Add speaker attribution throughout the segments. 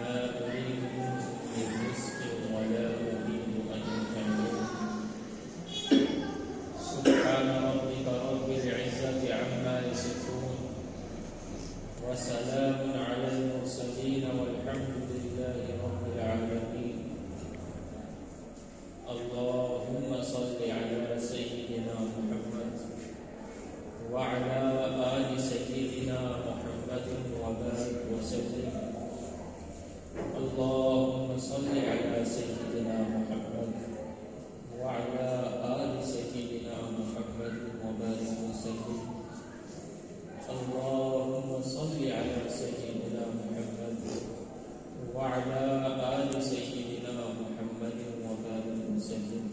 Speaker 1: أريد منكم من رزق ولا أريد أن أطعمكم سبحان ربك رب العزة عما يصفون وسلام على المرسلين والحمد لله رب العالمين. اللهم صل على سيدنا محمد وعلى آل سيدنا محمد وبارك وسلم. اللهم صل على سيدنا محمد وعلى آل سيدنا محمد وبارك وسلم. اللهم صل على سيدنا محمد وعلى آل سيدنا محمد وبارك وسلم.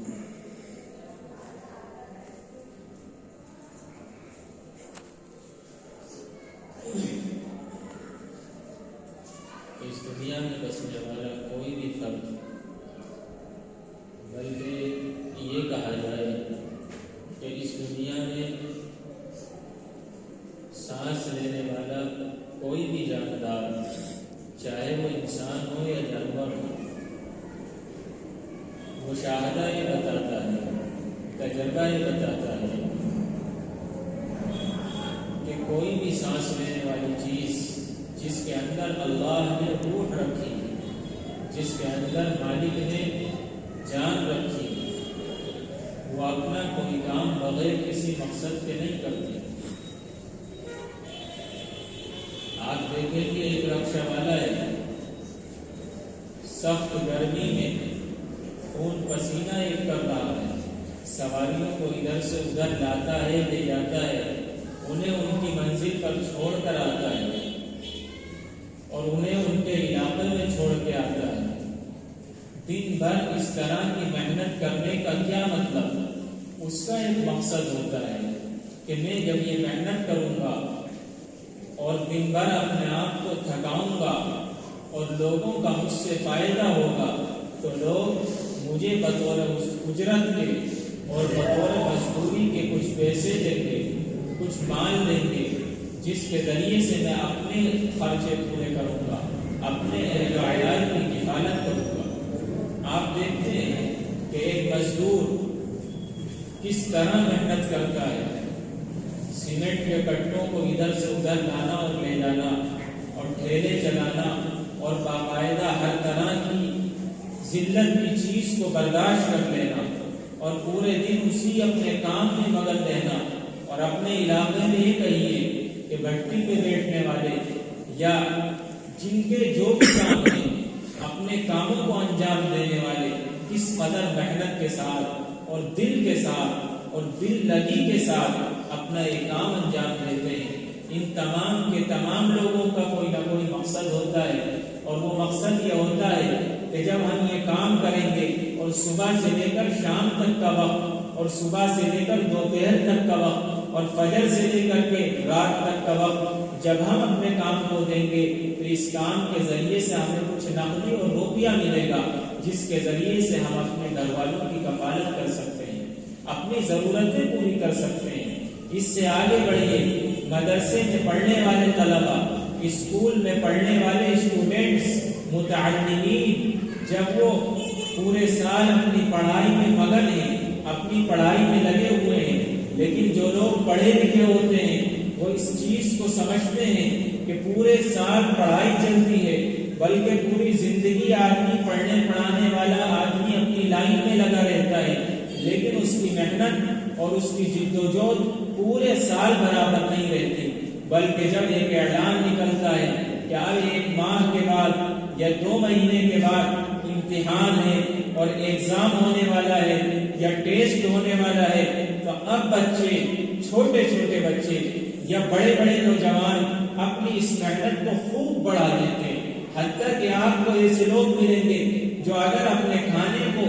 Speaker 1: اس دنیا میں بسنے والا کوئی بھی فرد، بلکہ یہ کہا جائے کہ اس دنیا میں سانس لینے والا کوئی بھی جاندار، چاہے وہ انسان ہو یا جانور ہو، مشاہدہ یہ بتاتا ہے، تجربہ یہ بتاتا ہے کہ کوئی بھی سانس لینے والی چیز جس کے اندر اللہ نے روح رکھی، جس کے اندر مالک نے جان رکھی، وہ اپنا کوئی کام بغیر کسی مقصد کے نہیں کرتی. آپ دیکھیں کہ ایک رکشہ والا ہے، سخت گرمی میں خون پسینہ ایک کر رہا ہے، سواریوں کو ادھر سے ادھر لاتا ہے، لے جاتا ہے، انہیں ان کی منزل پر چھوڑ کر آتا ہے اور انہیں ان کے علاقے میں چھوڑ کے آتا ہے. دن بھر اس طرح کی محنت کرنے کا کیا مطلب؟ اس کا ایک مقصد ہوتا ہے کہ میں جب یہ محنت کروں گا اور دن بھر اپنے آپ کو تھکاؤں گا اور لوگوں کا مجھ سے فائدہ ہوگا تو لوگ مجھے بطور اجرت کے اور بطور مزدوری کے کچھ پیسے دیں گے، کچھ مال دیں گے، جس کے ذریعے سے میں اپنے خرچے پورے کروں گا، اپنے اہل و عیال کی کفالت کروں گا. آپ دیکھتے ہیں کہ ایک مزدور کس طرح محنت کرتا ہے، سیمنٹ کے کٹوں کو ادھر سے ادھر لانا اور لے جانا اور ٹھیلے چلانا اور باقاعدہ ہر طرح کی ذلت کی چیز کو برداشت کر لینا اور پورے دن اسی اپنے کام میں مگن رہنا. اور اپنے علاقے میں یہ کہیے کہ بھٹی پہ بیٹھنے والے یا جن کے جو بھی کام ہیں، اپنے کاموں کو انجام دینے والے کس قدر محنت کے ساتھ اور دل کے ساتھ اور دل لگی کے ساتھ اپنا یہ کام انجام دیتے ہیں. ان تمام کے تمام لوگوں کا کوئی نہ کوئی مقصد ہوتا ہے اور وہ مقصد یہ ہوتا ہے کہ جب ہم یہ کام کریں گے اور صبح سے لے کر شام تک کا وقت اور صبح سے لے کر دوپہر تک کا وقت اور فجر سے لے کر کے رات تک کا وقت جب ہم اپنے کام کو دیں گے تو اس کام کے ذریعے سے ہمیں کچھ نقدی اور روپیہ ملے گا، جس کے ذریعے سے ہم اپنے گھر والوں کی کفالت کر سکتے ہیں، اپنی ضرورتیں پوری کر سکتے ہیں. اس سے آگے بڑھیے، مدرسے میں پڑھنے والے طلبہ، اسکول میں پڑھنے والے اسٹوڈنٹس، متعلمین، جب وہ پورے سال اپنی پڑھائی میں مگن ہیں، اپنی پڑھائی میں لگے ہوئے ہیں، لیکن جو لوگ پڑھے لکھے ہوتے ہیں وہ اس چیز کو سمجھتے ہیں کہ پورے سال پڑھائی چلتی ہے، بلکہ پوری زندگی آدمی پڑھنے پڑھانے والا آدمی اپنی لائن میں لگا رہتا ہے، لیکن اس کی محنت اور اس کی جد و جہد پورے سال برابر نہیں رہتی. بلکہ جب ایک اعلان نکلتا ہے کہ اب 1 ماہ کے بعد یا 2 مہینے کے بعد امتحان ہے اور ایگزام ہونے والا ہے یا ٹیسٹ ہونے والا ہے، تو اب بچے، چھوٹے چھوٹے بچے یا بڑے بڑے نوجوان اپنی اس محنت کو خوب بڑھا دیتے ہیں. حتیٰ کہ آپ کو ایسے لوگ ملیں گے جو اگر اپنے کھانے کو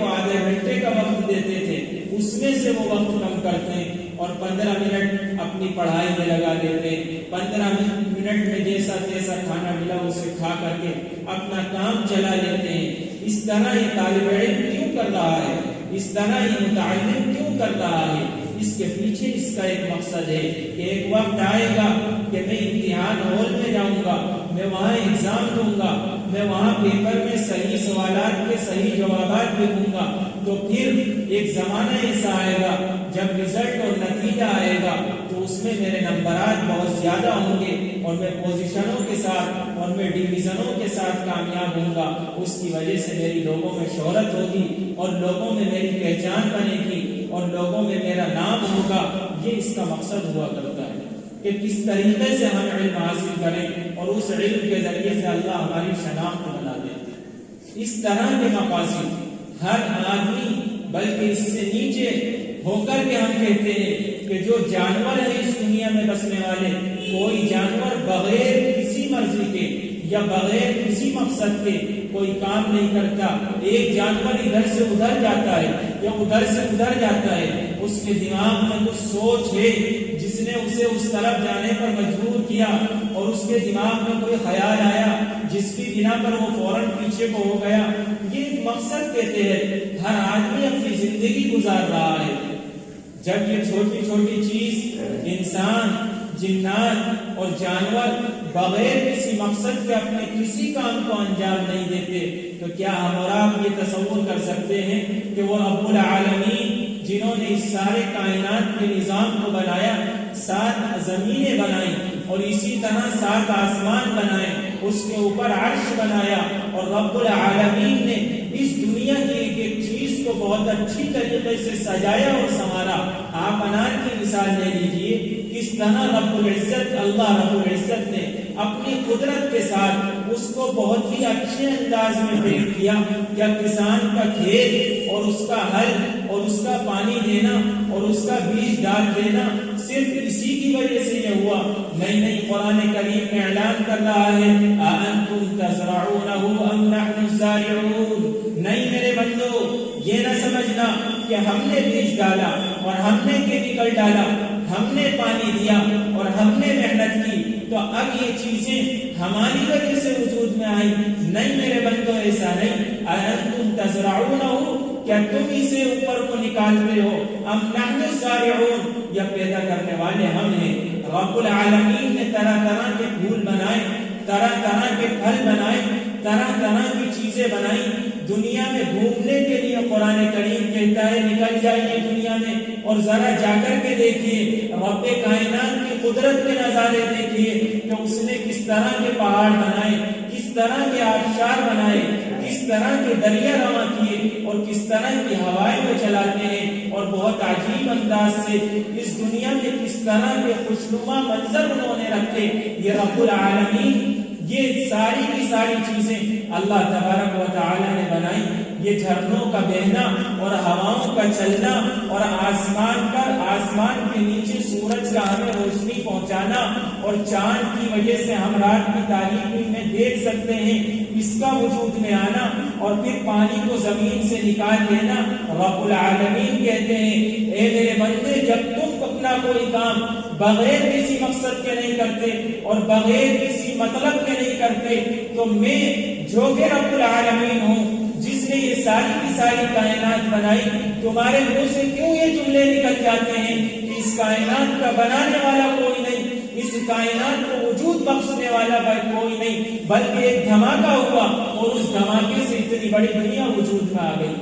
Speaker 1: آدھے گھنٹے کا وقت دیتے تھے، اس میں سے وہ وقت کم کرتے ہیں اور 15 منٹ اپنی پڑھائی میں لگا دیتے ہیں. 15 منٹ میں جیسا تیسا کھانا ملا اسے کھا کر کے اپنا کام چلا لیتے ہیں. اس طرح یہ طالب علم کیوں کر رہا ہے؟ اس طرح یہ متعلم کیوں کر رہا ہے؟ اس کے پیچھے اس کا ایک مقصد ہے کہ ایک وقت آئے گا کہ میں امتحان ہال میں جاؤں گا میں وہاں ایگزام دوں گا، میں وہاں پیپر میں صحیح سوالات کے صحیح جوابات دوں گا، تو پھر ایک زمانہ ایسا آئے گا جب رزلٹ اور نتیجہ آئے گا تو اس میں میرے نمبرات بہت زیادہ ہوں گے اور میں پوزیشنوں کے ساتھ اور میں ڈویژنوں کے ساتھ کامیاب ہوں گا، اس کی وجہ سے میری لوگوں میں شہرت ہوگی اور لوگوں میں میری پہچان بنے گی اور لوگوں میں میرا نام ہوگا۔ یہ اس کا مقصد ہوا کرتا ہے کہ کس طریقے سے ہم علم حاصل کریں اور اس علم کے ذریعے سے اللہ ہماری شناخت بنا دے۔ اس طرح کے مقاصد ہر آدمی، بلکہ اس سے نیچے ہو کر کے ہم کہتے ہیں کہ جو جانور ہے اس دنیا میں بسنے والے، کوئی جانور بغیر کسی مرضی کے یا بغیر کسی مقصد کے کوئی کام نہیں کرتا۔ ایک جانور ادھر سے ادھر جاتا ہے یا ادھر سے ادھر جاتا ہے، اس کے دماغ میں کچھ سوچ ہے جس نے اسے اس طرف جانے پر مجبور کیا، اور اس کے دماغ میں کوئی خیال آیا جس کی بنا پر وہ فوراً پیچھے کو ہو گیا۔ یہ ایک مقصد کہتے ہیں۔ ہر آدمی اپنی زندگی گزار رہا ہے۔ جب یہ چھوٹی چھوٹی چیز انسان، جنات اور جانور بغیر کسی مقصد کے اپنے کسی کام کو انجام نہیں دیتے، تو کیا ہم اور آپ یہ تصور کر سکتے ہیں کہ وہ رب العالمین جنہوں نے اس سارے کائنات کے نظام کو بنایا، 7 زمینیں بنائیں اور اسی طرح 7 آسمان بنائے، اس کے اوپر عرش بنایا، اور رب العالمین نے اس دنیا کی ایک ایک چیز کو بہت اچھی طریقے سے سجایا اور سنوارا۔ آپ انار کی مثال لے لیجئے، کس طرح رب العزت، اللہ رب العزت نے اپنی قدرت کے ساتھ اس کو بہت ہی اچھے انداز میں پیش کیا۔ یا کسان کا کھیت اور اس کا ہل اور اس کا پانی دینا اور اس کا بیج ڈال دینا صرف اسی کی وجہ سے یہ ہوا؟ نہیں، قرآن کریم میں اعلان کر رہا ہے أَأَنْتُمْ تَزْرَعُونَهُ أَمْ نَحْنُ الزَّارِعُونَ۔ نہیں میرے بندو، یہ نہ سمجھنا کہ ہم نے بیج ڈالا اور ہم نے کیمیکل ڈالا، ہم نے پانی دیا اور ہم نے محنت کی تو اب یہ چیزیں ہماری وجہ سے وجود میں آئی۔ نہیں میرے بندو، ایسا نہیں۔ أَأَنْتُمْ تَزْرَعُونَهُ، کیا تم اسے اوپر کو نکالتے ہو؟ أَمْ نَحْنُ الزَّارِعُونَ، یا پیدا کرنے والے ہم ہیں۔ رب العالمین نے طرح طرح کے پھول بنائے، طرح طرح کے پھل بنائے، طرح طرح کی چیزیں بنائی۔ دنیا میں گھومنے کے لیے قرآن کریم کہتا ہے نکل جائیے دنیا میں اور ذرا جا کر کے دیکھیے، رب کائنات کی قدرت کے نظارے دیکھیے کہ اس نے کس طرح کے پہاڑ بنائے، کس طرح کے آبشار بنائے، کس طرح کے دریا رواں کیے اور کس طرح کی ہوائیں وہ چلاتے ہیں، اور بہت عجیب انداز سے اس دنیا میں کس طرح کے خوشنما منظر انہوں نے رکھے۔ یہ رب العالمین، یہ ساری کی ساری چیزیں اللہ تبارک و تعالی نے بنائی۔ یہ جھرنوں کا بہنا اور ہواؤں کا چلنا اور آسمان کے نیچے سورج کا ہمیں روشنی پہنچانا اور چاند کی وجہ سے ہم رات کی تاریکی میں دیکھ سکتے ہیں، اس کا وجود میں آنا اور پھر پانی کو زمین سے نکال لینا، رب العالمین کہتے ہیں اے میرے بندے، جب تم اپنا کوئی کام بغیر کسی مقصد کے نہیں کرتے اور بغیر کسی مطلب کے نہیں کرتے، تو میں جو کہ رب العالمین ہوں جس نے یہ ساری کی ساری کائنات بنائی، تمہارے منہ سے کیوں یہ جملے نکل جاتے ہیں کہ اس کائنات کا بنانے والا کوئی نہیں، اس کائنات کو وجود بخشنے والا کوئی نہیں، بلکہ ایک دھماکہ ہوا اور اس دھماکے سے اتنی بڑی دنیا وجود میں آ گئی۔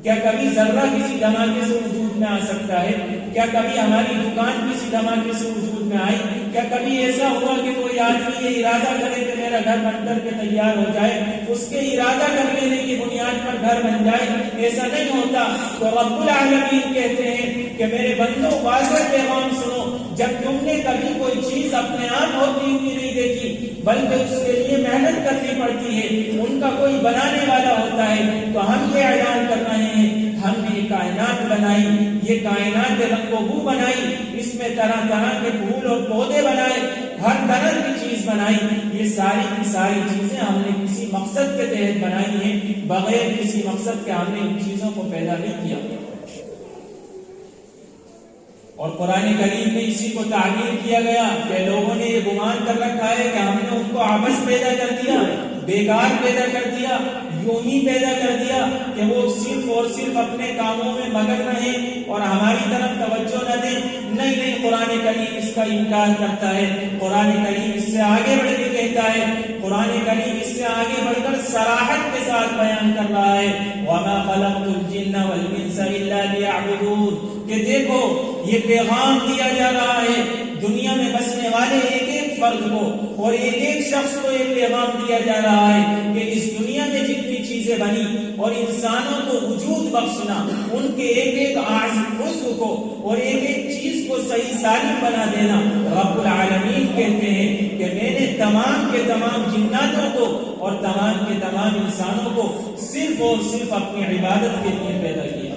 Speaker 1: کیا کبھی ذرہ کسی دھماکے سے وجود میں آ سکتا ہے؟ کیا کبھی ہماری دکان کسی دھماکے سے وجود میں آئی؟ کیا کبھی ایسا ہوا کہ کوئی آدمی یہ ارادہ کرے کہ میرا گھر بن کر کے تیار ہو جائے، اس کے ارادہ کر لینے کی بنیاد پر گھر بن جائے؟ ایسا نہیں ہوتا۔ تو رب العالمین کہتے ہیں کہ میرے بندوں، واضح پیغام سنو، جب تم نے کبھی کوئی چیز اپنے آپ ہوتی ہوئی نہیں دیکھی بلکہ اس کے لیے محنت کرنی پڑتی ہے، ان کا کوئی بنانے والا ہوتا ہے، تو ہم یہ اعلان کر رہے ہیں ہم نے یہ کائنات بنائی، یہ کائنات رنگ و بو بنائی، اس میں طرح طرح کے پھول اور پودے بنائے، ہر طرح کی چیز بنائی۔ یہ ساری کی ساری چیزیں ہم نے کسی مقصد کے تحت بنائی ہیں، بغیر کسی مقصد کے ہم نے ان چیزوں کو پیدا نہیں کیا۔ اور قرآن کریم میں اسی کو تعبیر کیا گیا کہ لوگوں نے یہ گمان کر رکھا ہے کہ ہم نے ان کو عبث پیدا کر دیا، بیکار پیدا کر دیا، یوں ہی پیدا کر دیا کہ وہ صرف اور صرف اپنے کاموں میں مگن رہیں اور ہماری طرف توجہ نہ دیں۔ نہیں، قرآن کریم اس کا انکار کرتا ہے۔ قرآن کریم اس سے آگے بڑھ کے کہتا کہتا ہے قرآن کریم اس سے آگے بڑھ کر صراحت کے ساتھ بیان کر رہا ہے وَمَا خَلَقْتُ الْجِنَّ وَالْإِنسَ إِلَّا لِيَعْبُدُونَ کہ دیکھو یہ پیغام دیا جا رہا ہے دنیا میں بسنے والے ایک ایک فرد کو اور ایک ایک شخص کو یہ پیغام دیا جا رہا ہے کہ اس دنیا میں جتنی چیزیں بنی اور انسانوں کو وجود بخشنا ان کے ایک ایک عضو کو اور ایک ایک چیز کو صحیح سالم بنا دینا رب العالمین کہتے ہیں کہ میں نے تمام کے تمام جناتوں کو اور تمام کے تمام انسانوں کو صرف اور صرف اپنی عبادت کے لیے پیدا کیا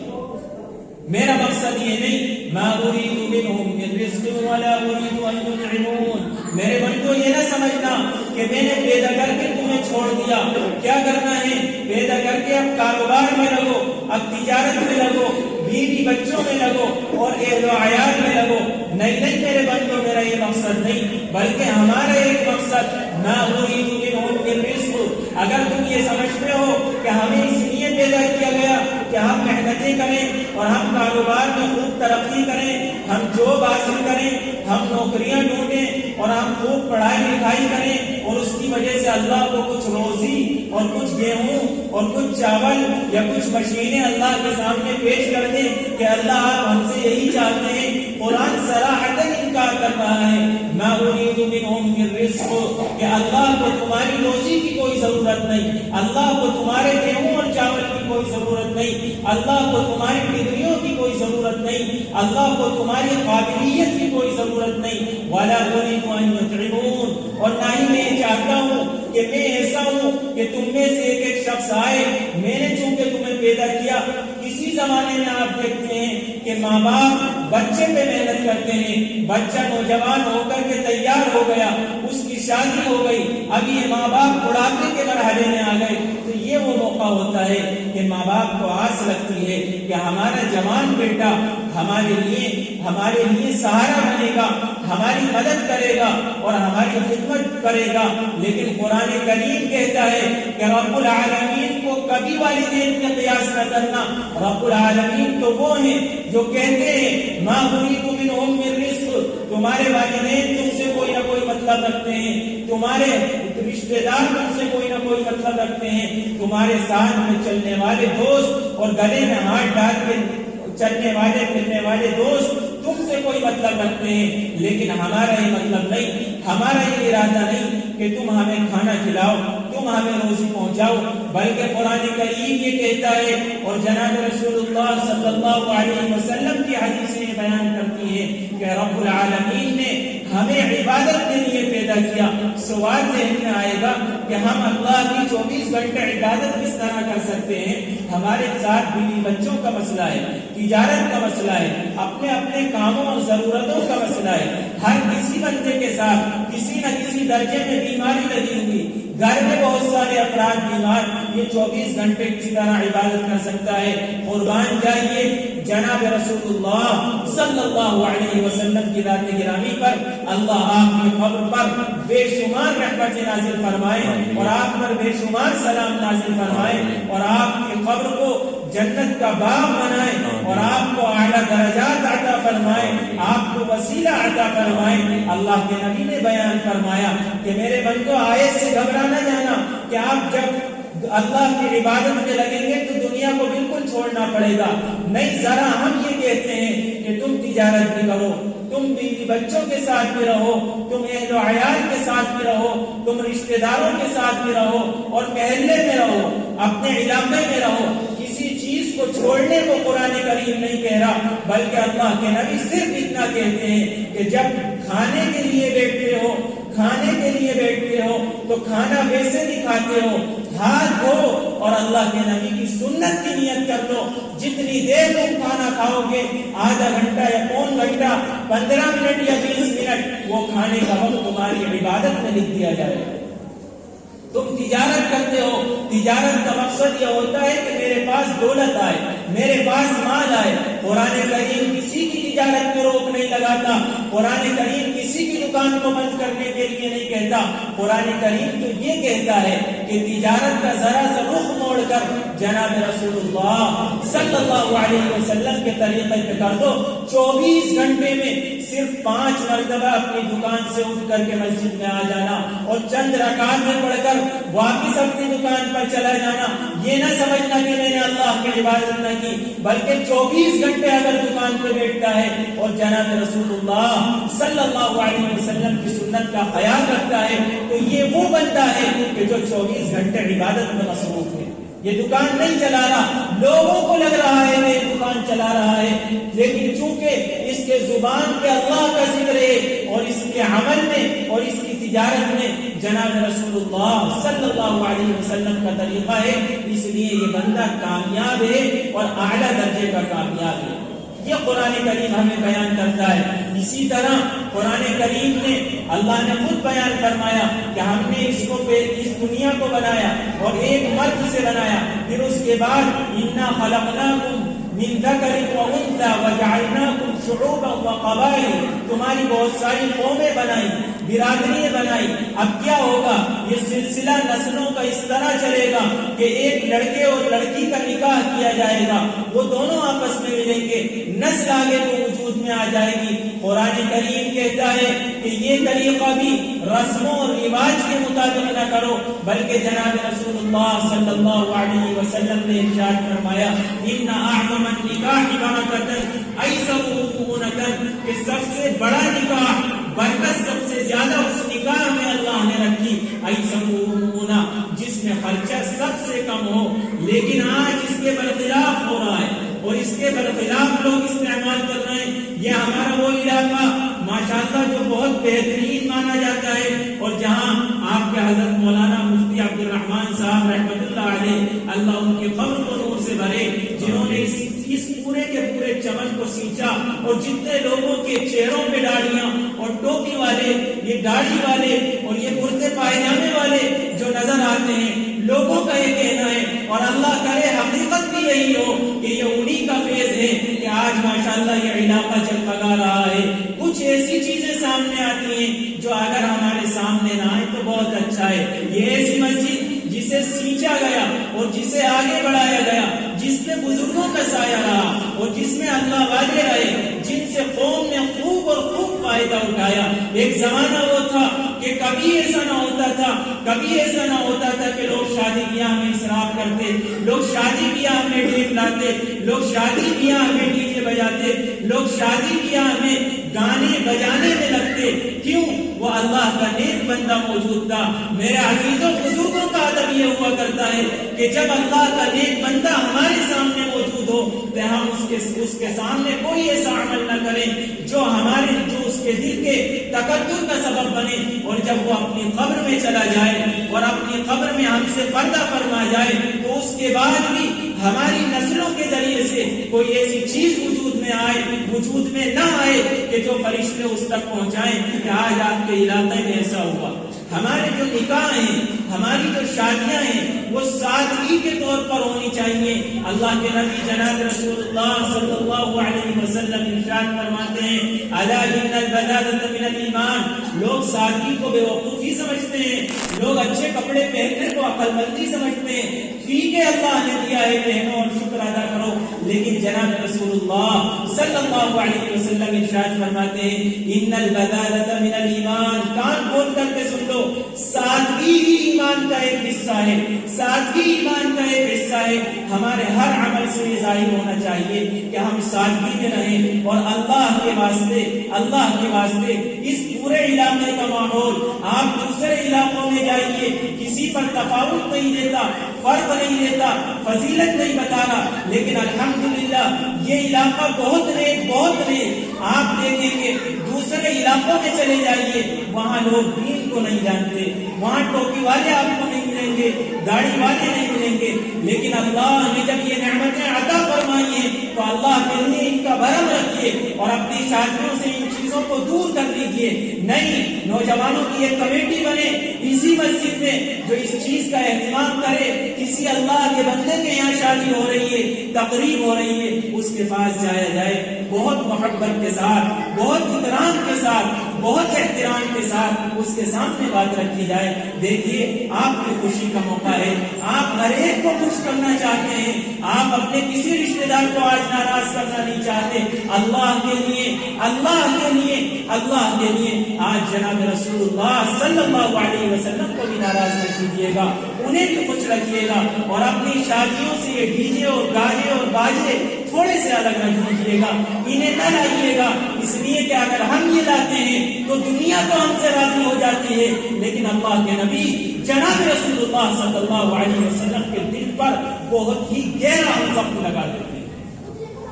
Speaker 1: میرا مقصد یہ نہیں ما اريد منهم من رزق ولا اريد ان يطعمون میرے بندو یہ نہ سمجھنا کہ میں نے پیدا کر کے تمہیں چھوڑ دیا کیا کرنا ہے پیدا کر کے اب کاروبار میں لگو اب تجارت میں لگو بیوی بچوں میں لگو اور اہل و عیال میں لگو نہیں میرے بندو میرا یہ مقصد نہیں بلکہ ہمارا ایک مقصد ما اريد منهم من رزق اگر تم یہ سمجھتے ہو کہ ہمیں اس لیے پیدا کیا گیا کہ ہم محنتیں کریں اور ہم کاروبار میں خوب ترقی کریں ہم جاب حاصل کریں ہم نوکریاں ڈھونڈیں اور ہم خوب پڑھائی لکھائی کریں اور اس کی وجہ سے اللہ کو کچھ روزی اور کچھ گیہوں اور کچھ چاول یا کچھ مشینیں اللہ کے سامنے پیش کر دیں کہ اللہ آپ ہم سے یہی چاہتے ہیں قرآن صراحتاً انکار کر رہا ہے ما اريد منهم من رزق کہ اللہ کو تمہاری روزی کی کوئی ضرورت نہیں اللہ کو تمہارے گیہوں اور چاول کی کوئی ضرورت نہیں اللہ کو تمہاری ڈگریوں کی کوئی ضرورت نہیں اللہ کو تمہاری قابلیت کی کوئی ضرورت نہیں ولا اريد ان يطعمون اور نہ ہی میں چاہتا ہوں کہ میں ایسا ہوں کہ تم میں سے ایک ایک شخص آئے میں نے چونکہ تمہیں پیدا کیا کسی زمانے میں آپ دیکھتے ہیں کہ ماں باپ بچے پہ محنت کرتے ہیں بچہ نوجوان ہو کر کے تیار ہو گیا اس کی شادی ہو گئی اب یہ ماں باپ بڑھاپے کے مرحلے میں آ گئے تو یہ وہ موقع ہوتا ہے کہ ماں باپ کو آس لگتی ہے کہ ہمارا جوان بیٹا ہمارے لیے سہارا بنے گا ہماری مدد کرے گا اور ہماری خدمت کرے گا لیکن قرآن کریم کہتا ہے کہ رب العالمین کو کبھی والدین کے قیاس نہ کرنا رب العالمین تو وہ ہیں جو کہتے ہیں ما اريد منهم من رزق تمہارے والدین تم سے کوئی نہ کوئی مطلب رکھتے ہیں تمہارے رشتہ دار تم سے کوئی نہ کوئی مطلب رکھتے ہیں تمہارے ساتھ میں چلنے والے دوست اور گلے میں ہاتھ ڈال کے چلنے والے پھرنے والے دوست تم سے کوئی مطلب رکھتے ہیں لیکن ہمارا یہ مطلب نہیں ہمارا یہ ارادہ نہیں کہ تم ہمیں کھانا کھلاؤ تم ہمیں روزی پہنچاؤ بلکہ قرآن کریم یہ کہتا ہے اور جناب رسول اللہ صلی اللہ علیہ وسلم کی حدیثیں بیان کرتی ہے کہ رب العالمین نے ہمیں عبادت کے لیے پیدا کیا سوال ذہن میں آئے گا کہ ہم اللہ کی 24 گھنٹے عبادت کس طرح کر سکتے ہیں ہمارے ساتھ بیوی بچوں کا مسئلہ ہے تجارت کا مسئلہ ہے اپنے کاموں اور ضرورتوں کا مسئلہ ہے ہر کسی بندے کے ساتھ کسی نہ کسی درجے میں بیماری لگی ہوئی گھر میں بہت سارے افراد بیمار یہ 24 گھنٹے کس طرح عبادت کر سکتا ہے قربان جائیے جناب رسول اللہ صلی اللہ علیہ وسلم کی ذات گرامی پر اللہ آپ کی قبر پر بے شمار رحمت نازل فرمائے اور آپ پر بے شمار سلام نازل فرمائے اور آپ کی قبر کو جنت کا باغ بنائے اور آپ کو اعلیٰ درجات عطا فرمائے آپ کو وسیلہ عطا فرمائے اللہ کے نبی نے بیان فرمایا کہ میرے بندو آیت سے گھبرا نہ جانا کہ آپ جب اللہ کی عبادت میں لگیں گے تو دنیا کو بالکل چھوڑنا پڑے گا نہیں ذرا ہم یہ کہتے ہیں کہ تم تجارت بھی کرو تم بیوی بچوں کے ساتھ بھی رہو تم اہل و عیال کے ساتھ بھی رہو تم رشتہ داروں کے ساتھ بھی رہو اور محلے میں رہو اپنے علاقے میں رہو کسی چیز کو چھوڑنے کو قرآن کریم نہیں کہہ رہا بلکہ اللہ کے نبی صرف اتنا کہتے ہیں کہ جب کھانے کے لیے بیٹھتے ہو تو کھانا ویسے نہیں کھاتے ہو ہاتھ دھو اور اللہ کے نبی کی سنت کی نیت کر لو جتنی دیر تم کھانا کھاؤ گے آدھا گھنٹہ یا پون گھنٹہ 15 منٹ یا 20 منٹ وہ کھانے کا وقت تمہاری عبادت میں لکھ دیا جائے تم تجارت کرتے ہو تجارت کا مقصد یہ ہوتا ہے کہ میرے پاس دولت آئے میرے پاس مال آئے قرآن کریم کسی کی تجارت میں روک نہیں لگاتا قرآن کریم کسی کی دکان کو بند کرنے کے لیے نہیں کہتا قرآن کریم تو یہ کہتا ہے کہ تجارت کا ذرا سا رخ موڑ
Speaker 2: چھوڑ کر جناب رسول اللہ صلی اللہ علیہ وسلم کے طریقے پہ کر دو. 24 گھنٹے میں صرف 5 مرتبہ اپنی دکان سے اٹھ کر کے مسجد میں آ جانا اور چند رکعت میں پڑھ کر واپس اپنی دکان پر چلا جانا. یہ نہ سمجھنا کہ میں نے اللہ کی عبادت نہ کی، بلکہ 24 گھنٹے اگر دکان پہ بیٹھتا ہے اور جناب رسول اللہ صلی اللہ علیہ وسلم کی سنت کا خیال رکھتا ہے تو یہ وہ بندہ ہے کہ جو 24 گھنٹے عبادت میں مصروف ہے. یہ دکان نہیں چلا رہا، لوگوں کو لگ رہا ہے کہ دکان چلا رہا ہے، لیکن چونکہ اس کے زبان پہ اللہ کا ذکر ہے اور اس کے عمل میں اور اس کی تجارت میں جناب رسول اللہ صلی اللہ علیہ وسلم کا طریقہ ہے، اس لیے یہ بندہ کامیاب ہے اور اعلیٰ درجے کا کامیاب ہے. یہ قرآن کریم ہمیں بیان کرتا ہے. اسی طرح قرآن کریم نے اللہ نے خود بیان فرمایا کہ ہم نے اس دنیا کو بنایا اور ایک مرد سے بنایا، پھر اس کے بعد انا خلقناکم من ذکر و انثی وجعلناکم شعوبا وقبائل، تمہاری بہت ساری قومیں بنائی، برادریاں بنائی. اب کیا ہوگا؟ یہ سلسلہ نسلوں کا اس طرح چلے گا کہ ایک لڑکے اور لڑکی کا نکاح کیا جائے گا، وہ دونوں آپس میں ملیں گے، نسل آگے تو وجود میں آ جائے گی. قرآن کریم کہتا ہے کہ یہ طریقہ بھی رسموں اور رواج کے مطابق نہ کرو، بلکہ جناب رسول اللہ صلی اللہ علیہ وسلم نے ارشاد فرمایا ان اعظم النکاح برکۃ ایسرہ مونۃ، کہ سب سے بڑا نکاح، برکت سب سے زیادہ اس نکاح میں اللہ نے رکھی ایسرہ مونۃ، جس میں خرچہ سب سے کم ہو. لیکن آج اس کے برخلاف ہو رہا ہے اور اس کے برخلاف لوگ استعمال کر رہے ہیں. یہ ہمارا وہ علاقہ ماشاءاللہ جو بہت بہترین مانا جاتا ہے اور جہاں آپ کے حضرت مولانا مفتی عبد الرحمان صاحب رحمۃ اللہ علیہ، اللہ ان کے قبر کو نور سے بھرے، جنہوں نے اس پورے کے پورے چمن کو سینچا اور جتنے لوگوں کے چہروں پہ داڑیاں اور ٹوپی والے، یہ داڑھی والے اور یہ کرتے پائجامے والے جو نظر آتے ہیں، لوگوں کا یہ کہنا ہے اور اللہ کرے حقیقت بھی یہی ہو کہ یہ انہی کا فیض ہے کہ آج ماشاءاللہ یہ علاقہ چمکا رہا ہے. کچھ ایسی چیزیں سامنے آتی ہیں جو اگر ہمارے سامنے نہ آئے تو بہت اچھا ہے. یہ ایسی مسجد جسے سینچا گیا اور جسے آگے بڑھایا گیا، جس میں بزرگوں کا سایہ رہا اور جس میں اللہ والے رہے، جن سے قوم نے خوب اور خوب فائدہ اٹھایا. ایک زمانہ وہ تھا کہ کبھی ایسا نہ ہوتا تھا کہ لوگ شادی بیاہ میں اسراف کرتے، لوگ شادی بیاہ میں ڈیک لاتے، لوگ شادی بیاہ میں ڈی جے بجاتے، لوگ شادی بیاہ میں گانے بجانے میں لگتے. کیوں؟ وہ اللہ کا نیک بندہ موجود تھا. میرے عزیزوں، بزرگوں کا ادب یہ ہوا کرتا ہے کہ جب اللہ کا نیک بندہ ہمارے سامنے موجود ہو تو ہم اس کے سامنے کوئی ایسا عمل نہ کریں جو اس کے دل کے تکبر کا سبب بنے، اور جب وہ اپنی قبر میں چلا جائے اور اپنی قبر میں ہم سے پردہ فرما جائے تو اس کے بعد بھی ہماری نسلوں کے ذریعے سے کوئی ایسی چیز وجود میں نہ آئے کہ جو فرشتے اس تک پہنچائیں کہ آج آپ کے علاقے میں ایسا ہوا. ہمارے جو نکاح ہیں، ہماری جو شادیاں ہیں، وہ سادگی کے طور پر ہونی چاہیے. اللہ کے نبی جناب رسول اللہ صلی اللہ علیہ وسلم ارشاد فرماتے ہیں الا ان البذاذۃ من الایمان، لوگ سادگی کو بے وقوفی سمجھتے ہیں، لوگ اچھے کپڑے پہننے کو عقل مندی سمجھتے ہیں. ٹھیک ہے، اللہ نے دیا ہے، پہنو اور شکر ادا کرو، لیکن جناب رسول اللہ صلی اللہ علیہ وسلم ارشاد فرماتے ہیں ان البذاذۃ من الایمان، کان کھول کر کے سن لو، سادگی ہی ایمان کا ایک حصہ ہے. سادگی ایمان کا ایک حصہ ہے. ہمارے ہر عمل سے یہ ظاہر ہونا چاہیے کہ ہم سادگی میں رہیں اور اللہ کے واسطے اس پورے علاقے کا ماحول، آپ دوسرے علاقوں میں جائیے، کسی پر تفاوت نہیں دیتا، فرق نہیں دیتا، فضیلت نہیں بتا رہا، لیکن الحمدللہ یہ علاقہ بہت نیک. آپ دیکھیں گے دوسرے علاقوں میں چلے جائیے، وہاں لوگ دین کو نہیں جانتے، وہاں ٹوپی والے آپ کو نہیں ملیں گے، داڑھی والے نہیں ملیں گے. لیکن اللہ نے جب یہ نعمتیں عطا فرمائی ہیں تو اللہ کے لیے ان کا بھرم رکھیے اور اپنی شادیوں سے ان چیزوں کو دور کر دیجیے. نہیں، نوجوانوں کی ایک کمیٹی بنے اسی مسجد میں جو اس چیز کا اہتمام کرے، کسی اللہ کے بندے کے یہاں شادی ہو رہی ہے، تقریب ہو رہی ہے، اس کے پاس جایا جائے، بہت محبت کے ساتھ، بہت احترام کے ساتھ، بہت احترام کے ساتھ اس کے سامنے بات رکھی جائے. دیکھیے آپ کی خوشی کا موقع ہے، آپ ہر ایک کو خوش کرنا چاہتے ہیں، آپ اپنے کسی رشتے دار کو آج ناراض کرنا نہیں چاہتے. اللہ کے لیے، اللہ کے لیے، اللہ کے لیے آج جناب رسول اللہ صلی اللہ علیہ وسلم کو بھی ناراض نہ کیجیے گا، انہیں بھی خوش رکھیے گا. اور اپنی شادیوں سے یہ ڈی جے اور گانے اور باجے تھوڑے سے الگ رکھ دیجیے گا، انہیں نہ لائیے گا. اس لیے کہ اگر ہم یہ لاتے ہیں تو دنیا تو ہم سے راضی ہو جاتی ہے، لیکن اللہ کے نبی جناب رسول اللہ صلی اللہ علیہ وسلم کے دل پر بہت ہی گہرا ضبط لگا دیتے ہیں.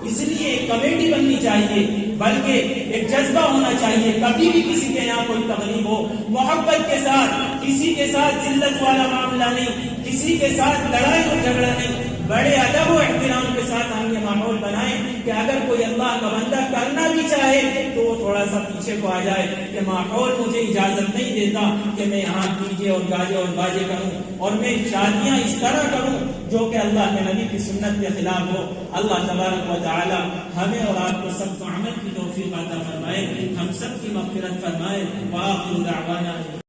Speaker 2: اس لیے ایک کمیٹی بننی چاہیے، بلکہ ایک جذبہ ہونا چاہیے. کبھی بھی کسی کے یہاں کوئی تقریب ہو، محبت کے ساتھ، کسی کے ساتھ ذلت والا معاملہ نہیں، کسی کے ساتھ لڑائی اور جھگڑا نہیں، بڑے ادب و احترام کے ساتھ ہم یہ ماحول بنائیں کہ اگر کوئی اللہ کا بندہ کرنا بھی چاہے تو وہ تھوڑا سا پیچھے کو آ جائے کہ ماحول مجھے اجازت نہیں دیتا کہ میں یہاں ڈی جے اور گاجے اور باجے کروں اور میں شادیاں اس طرح کروں جو کہ اللہ کے نبی کی سنت کے خلاف ہو. اللہ تبارک و تعالی ہمیں اور آپ کو سب کو عمل کی توفیق عطا فرمائے، ہم سب کی مغفرت فرمائے. وآخر دعوانا